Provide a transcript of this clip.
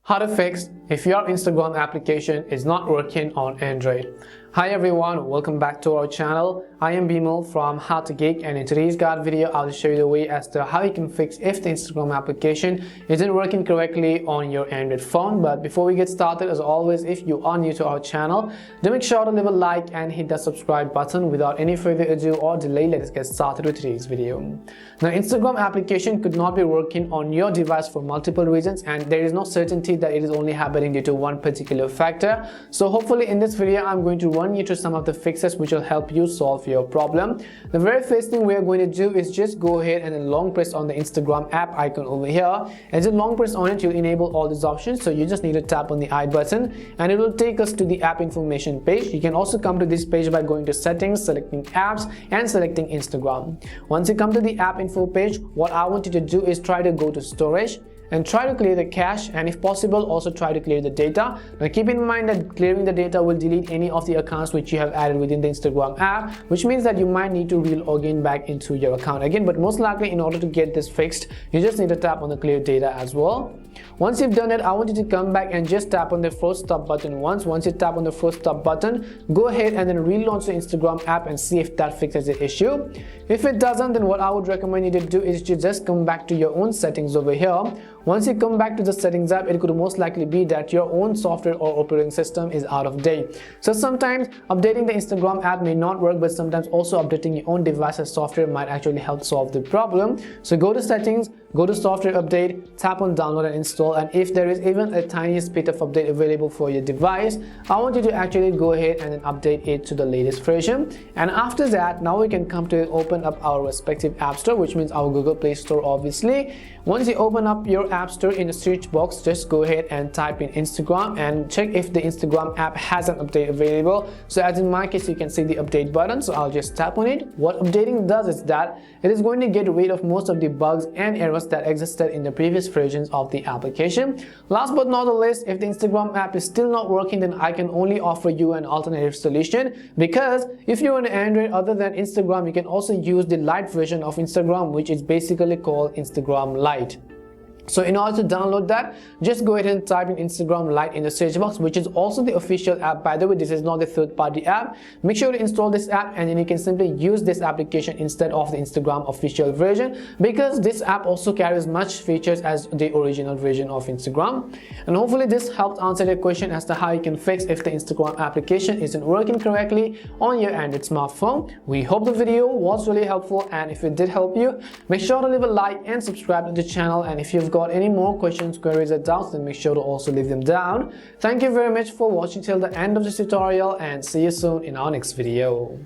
How to fix if your Instagram application is not working on Android. Hi everyone, welcome back to our channel. I am Bimal from How to Geek, and in today's guide video I'll show you the way as to how you can fix if the Instagram application isn't working correctly on your Android phone. But before we get started, as always, if you are new to our channel, do make sure to leave a like and hit the subscribe button. Without any further ado or delay, let's get started with today's video. Now, Instagram application could not be working on your device for multiple reasons, and there is no certainty that it is only happening due to one particular factor. So hopefully in this video I'm going to run you through some of the fixes which will help you solve your problem. The very first thing we are going to do is just go ahead and then long press on the Instagram app icon over here. As you long press on it, you'll enable all these options. So you just need to tap on the I button and it will take us to the app information page. You can also come to this page by going to settings, selecting apps and selecting Instagram. Once you come to the app info page, what I want you to do is try to go to storage and try to clear the cache, and if possible also try to clear the data. Now keep in mind that clearing the data will delete any of the accounts which you have added within the Instagram app, which means that you might need to re-log in back into your account again. But most likely, in order to get this fixed, you just need to tap on the clear data as well. Once you've done it, I want you to come back and just tap on the first stop button once. Once you tap on the first stop button, go ahead and then relaunch the Instagram app and see if that fixes the issue. If it doesn't, then what I would recommend you to do is to just come back to your own settings over here. Once you come back to the settings app, it could most likely be that your own software or operating system is out of date. So sometimes updating the Instagram app may not work, but sometimes also updating your own device's software might actually help solve the problem. So go to settings, go to software update, tap on download and install, and if there is even a tiniest bit of update available for your device, I want you to actually go ahead and then update it to the latest version. And after that, now we can come to open up our respective app store, which means our Google Play Store obviously. Once you open up your app store, in the search box, just go ahead and type in Instagram and check if the Instagram app has an update available. So as in my case, you can see the update button, so I'll just tap on it. What updating does is that it is going to get rid of most of the bugs and errors that existed in the previous versions of the application. Last but not the least, if the Instagram app is still not working, then I can only offer you an alternative solution, because if you're on Android other than Instagram, you can also use the Lite version of Instagram, which is basically called Instagram Lite. So in order to download that, just go ahead and type in Instagram Lite in the search box, which is also the official app. By the way, this is not the third-party app. Make sure to install this app, and then you can simply use this application instead of the Instagram official version, because this app also carries much features as the original version of Instagram. And hopefully this helped answer the question as to how you can fix if the Instagram application isn't working correctly on your Android smartphone. We hope the video was really helpful, and if it did help you, make sure to leave a like and subscribe to the channel. And if you've got any more questions, queries or doubts, then make sure to also leave them down. Thank you very much for watching till the end of this tutorial, and see you soon in our next video.